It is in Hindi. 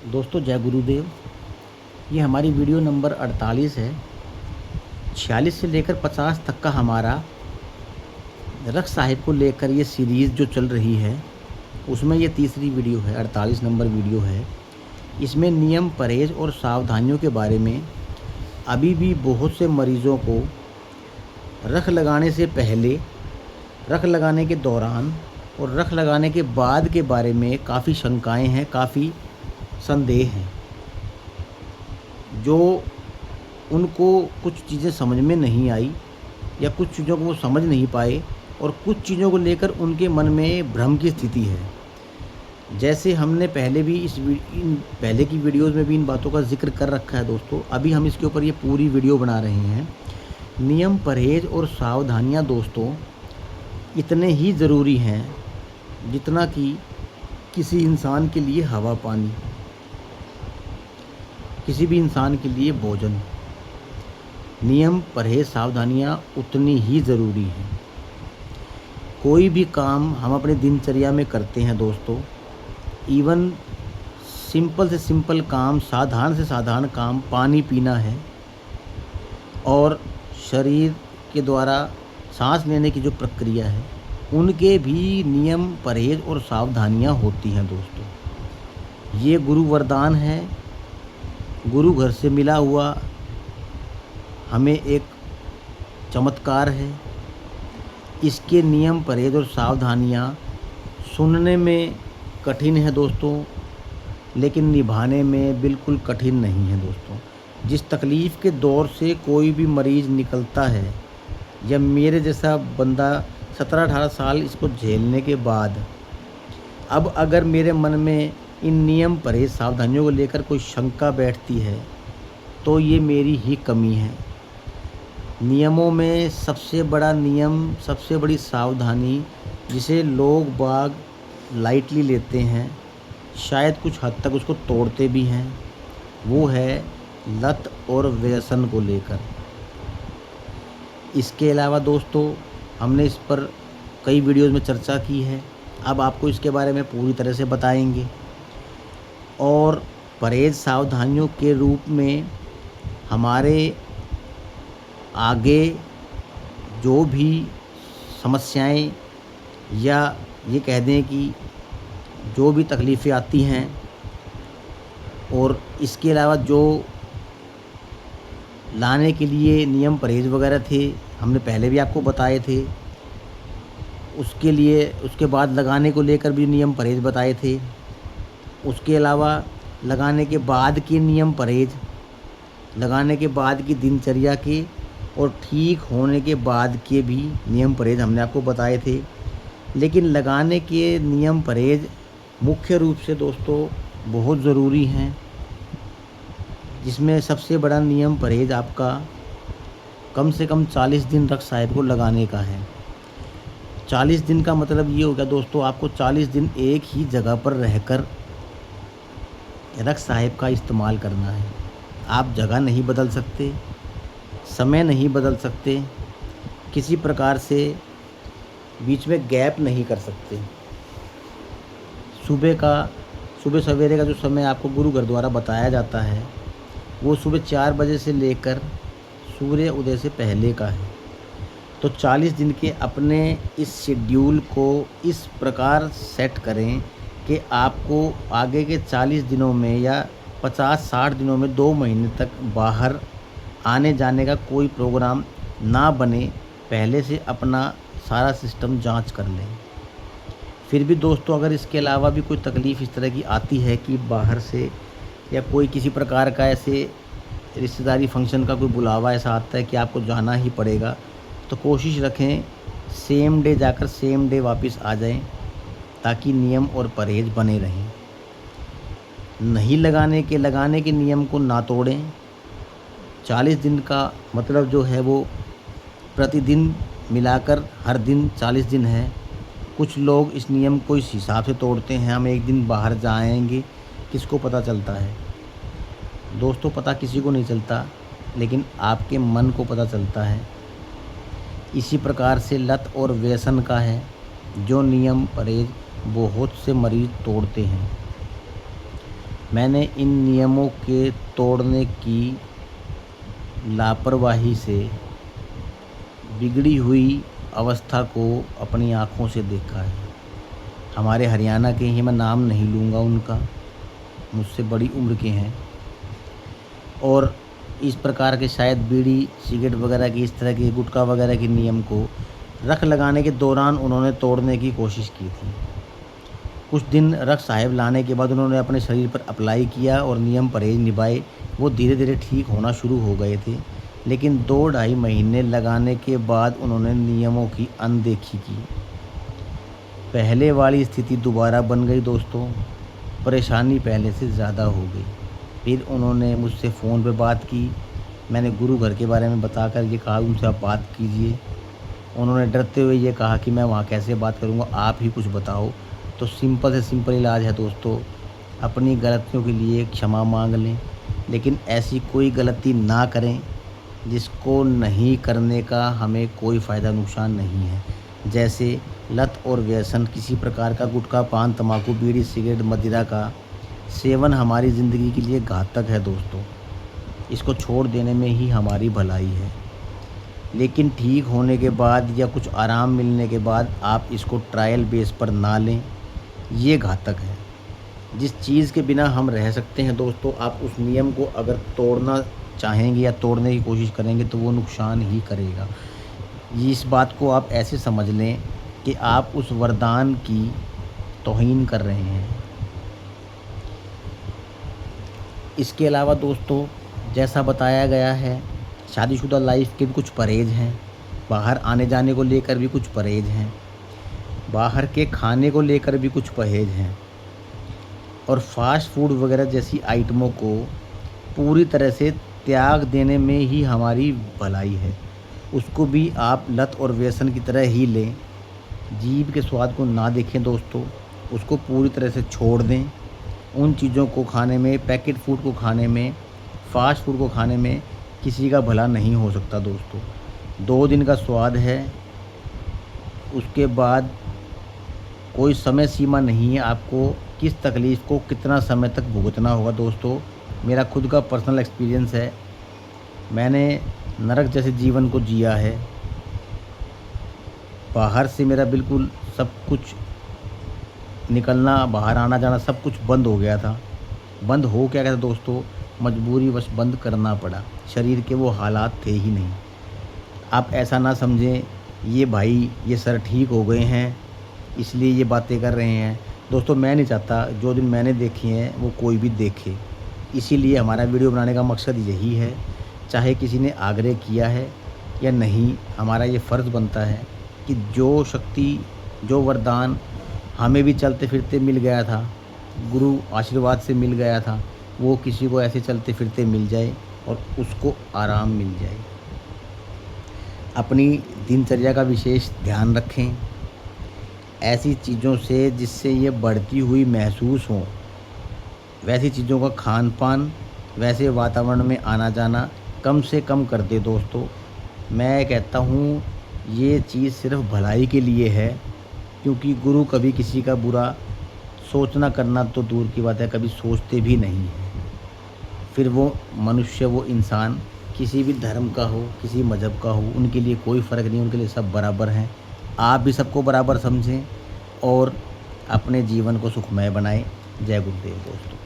दोस्तों जय गुरुदेव। ये हमारी वीडियो नंबर 48 है। 46 से लेकर 50 तक का हमारा रख साहिब को लेकर ये सीरीज़ जो चल रही है, उसमें ये तीसरी वीडियो है, 48 नंबर वीडियो है। इसमें नियम, परहेज़ और सावधानियों के बारे में अभी भी बहुत से मरीज़ों को रख लगाने से पहले, रख लगाने के दौरान और रख लगाने के बाद के बारे में काफ़ी शंकाएँ हैं, काफ़ी संदेह हैं, जो उनको कुछ चीज़ें समझ में नहीं आई या कुछ चीज़ों को वो समझ नहीं पाए और कुछ चीज़ों को लेकर उनके मन में भ्रम की स्थिति है। जैसे हमने पहले भी इन पहले की वीडियोज़ में भी इन बातों का जिक्र कर रखा है दोस्तों, अभी हम इसके ऊपर ये पूरी वीडियो बना रहे हैं। नियम, परहेज़ और सावधानियाँ दोस्तों इतने ही ज़रूरी हैं जितना कि किसी इंसान के लिए हवा पानी, किसी भी इंसान के लिए भोजन। नियम, परहेज़, सावधानियाँ उतनी ही ज़रूरी हैं। कोई भी काम हम अपने दिनचर्या में करते हैं दोस्तों, इवन सिंपल से सिंपल काम, साधारण से साधारण काम, पानी पीना है और शरीर के द्वारा सांस लेने की जो प्रक्रिया है, उनके भी नियम, परहेज़ और सावधानियाँ होती हैं दोस्तों। ये गुरु वरदान है, गुरु घर से मिला हुआ हमें एक चमत्कार है। इसके नियम, परहेज़ और सावधानियाँ सुनने में कठिन है दोस्तों, लेकिन निभाने में बिल्कुल कठिन नहीं है दोस्तों। जिस तकलीफ़ के दौर से कोई भी मरीज़ निकलता है, या मेरे जैसा बंदा 17-18 साल इसको झेलने के बाद अब अगर मेरे मन में इन नियम, परहेज़, सावधानियों को लेकर कोई शंका बैठती है, तो ये मेरी ही कमी है। नियमों में सबसे बड़ा नियम, सबसे बड़ी सावधानी जिसे लोग बाग लाइटली लेते हैं, शायद कुछ हद तक उसको तोड़ते भी हैं, वो है लत और व्यसन को लेकर। इसके अलावा दोस्तों हमने इस पर कई वीडियोज़ में चर्चा की है, अब आपको इसके बारे में पूरी तरह से बताएंगे। और परहेज़, सावधानियों के रूप में हमारे आगे जो भी समस्याएं, या ये कह दें कि जो भी तकलीफ़ें आती हैं, और इसके अलावा जो लाने के लिए नियम, परहेज़ वगैरह थे, हमने पहले भी आपको बताए थे। उसके लिए, उसके बाद लगाने को लेकर भी नियम, परहेज़ बताए थे। उसके अलावा लगाने के बाद के नियम, परहेज़, लगाने के बाद की दिनचर्या के और ठीक होने के बाद के भी नियम, परहेज़ हमने आपको बताए थे। लेकिन लगाने के नियम, परहेज़ मुख्य रूप से दोस्तों बहुत ज़रूरी हैं, जिसमें सबसे बड़ा नियम, परहेज़ आपका कम से कम 40 दिन रख साहिब को लगाने का है। 40 दिन का मतलब ये हो गया दोस्तों, आपको 40 दिन एक ही जगह पर रहकर रख साहिब का इस्तेमाल करना है। आप जगह नहीं बदल सकते, समय नहीं बदल सकते, किसी प्रकार से बीच में गैप नहीं कर सकते। सुबह सवेरे का जो समय आपको गुरु घर द्वारा बताया जाता है, वो सुबह 4 बजे से लेकर सूर्य उदय से पहले का है। तो 40 दिन के अपने इस शेड्यूल को इस प्रकार सेट करें कि आपको आगे के 40 दिनों में या 50-60 दिनों में 2 महीने तक बाहर आने जाने का कोई प्रोग्राम ना बने। पहले से अपना सारा सिस्टम जांच कर लें। फिर भी दोस्तों अगर इसके अलावा भी कोई तकलीफ़ इस तरह की आती है कि बाहर से या कोई किसी प्रकार का ऐसे रिश्तेदारी फंक्शन का कोई बुलावा ऐसा आता है कि आपको जाना ही पड़ेगा, तो कोशिश रखें सेम डे जाकर सेम डे वापस आ जाएं, ताकि नियम और परहेज़ बने रहें। नहीं लगाने के नियम को ना तोड़ें। 40 दिन का मतलब जो है वो प्रतिदिन मिलाकर हर दिन 40 दिन है। कुछ लोग इस नियम को इस हिसाब से तोड़ते हैं, हम एक दिन बाहर जाएंगे, किसको पता चलता है दोस्तों? पता किसी को नहीं चलता, लेकिन आपके मन को पता चलता है। इसी प्रकार से लत और व्यसन का है, जो नियम, परहेज़ बहुत से मरीज़ तोड़ते हैं। मैंने इन नियमों के तोड़ने की लापरवाही से बिगड़ी हुई अवस्था को अपनी आँखों से देखा है। हमारे हरियाणा के ही, मैं नाम नहीं लूँगा उनका, मुझसे बड़ी उम्र के हैं, और इस प्रकार के शायद बीड़ी सिगरेट वगैरह की, इस तरह के गुटखा वगैरह के नियम को रख लगाने के दौरान उन्होंने तोड़ने की कोशिश की थी। कुछ दिन रख साहिब लाने के बाद उन्होंने अपने शरीर पर अप्लाई किया और नियम परहेज निभाए। वो धीरे धीरे ठीक होना शुरू हो गए थे, लेकिन 2 ढाई महीने लगाने के बाद उन्होंने नियमों की अनदेखी की। पहले वाली स्थिति दोबारा बन गई दोस्तों। परेशानी पहले से ज़्यादा हो गई। फिर उन्होंने मुझसे फ़ोन पे बात की। मैंने गुरु घर के बारे में बताकर ये कहा उनसे आप बात कीजिए। उन्होंने डरते हुए ये कहा कि मैं वहाँ कैसे बात करूँगा, आप ही कुछ बताओ। तो सिंपल से सिंपल इलाज है दोस्तों, अपनी गलतियों के लिए क्षमा मांग लें, लेकिन ऐसी कोई गलती ना करें जिसको नहीं करने का हमें कोई फ़ायदा नुकसान नहीं है। जैसे लत और व्यसन, किसी प्रकार का गुटखा, पान, तम्बाकू, बीड़ी, सिगरेट, मदिरा का सेवन हमारी ज़िंदगी के लिए घातक है दोस्तों। इसको छोड़ देने में ही हमारी भलाई है। लेकिन ठीक होने के बाद या कुछ आराम मिलने के बाद आप इसको ट्रायल बेस पर ना लें, ये घातक है। जिस चीज़ के बिना हम रह सकते हैं दोस्तों, आप उस नियम को अगर तोड़ना चाहेंगे या तोड़ने की कोशिश करेंगे तो वो नुकसान ही करेगा। इस बात को आप ऐसे समझ लें कि आप उस वरदान की तौहीन कर रहे हैं। इसके अलावा दोस्तों, जैसा बताया गया है, शादीशुदा लाइफ के भी कुछ परहेज़ हैं, बाहर आने जाने को लेकर भी कुछ परहेज़ हैं, बाहर के खाने को लेकर भी कुछ परहेज़ हैं, और फास्ट फूड वगैरह जैसी आइटमों को पूरी तरह से त्याग देने में ही हमारी भलाई है। उसको भी आप लत और व्यसन की तरह ही लें। जीभ के स्वाद को ना देखें दोस्तों, उसको पूरी तरह से छोड़ दें। उन चीज़ों को खाने में, पैकेट फूड को खाने में, फास्ट फूड को खाने में किसी का भला नहीं हो सकता दोस्तों। 2 दिन का स्वाद है, उसके बाद कोई समय सीमा नहीं है आपको किस तकलीफ़ को कितना समय तक भुगतना होगा दोस्तों। मेरा खुद का पर्सनल एक्सपीरियंस है, मैंने नरक जैसे जीवन को जिया है। बाहर से मेरा बिल्कुल सब कुछ निकलना, बाहर आना जाना सब कुछ बंद हो गया था। बंद हो क्या गया था दोस्तों, मजबूरीवश बंद करना पड़ा। शरीर के वो हालात थे ही नहीं। आप ऐसा ना समझें ये भाई ये सर ठीक हो गए हैं इसलिए ये बातें कर रहे हैं। दोस्तों, मैं नहीं चाहता जो दिन मैंने देखी हैं वो कोई भी देखे। इसीलिए हमारा वीडियो बनाने का मकसद यही है। चाहे किसी ने आग्रह किया है या नहीं, हमारा ये फ़र्ज़ बनता है कि जो शक्ति, जो वरदान हमें भी चलते फिरते मिल गया था, गुरु आशीर्वाद से मिल गया था, वो किसी को ऐसे चलते फिरते मिल जाए और उसको आराम मिल जाए। अपनी दिनचर्या का विशेष ध्यान रखें। ऐसी चीज़ों से जिससे ये बढ़ती हुई महसूस हो, वैसी चीज़ों का खान पान, वैसे वातावरण में आना जाना कम से कम कर दे दोस्तों। मैं कहता हूँ ये चीज़ सिर्फ भलाई के लिए है, क्योंकि गुरु कभी किसी का बुरा सोचना करना तो दूर की बात है, कभी सोचते भी नहीं हैं। फिर वो मनुष्य, वो इंसान किसी भी धर्म का हो, किसी मज़हब का हो, उनके लिए कोई फ़र्क नहीं, उनके लिए सब बराबर हैं। आप भी सबको बराबर समझें और अपने जीवन को सुखमय बनाएं। जय गुरुदेव दोस्तों।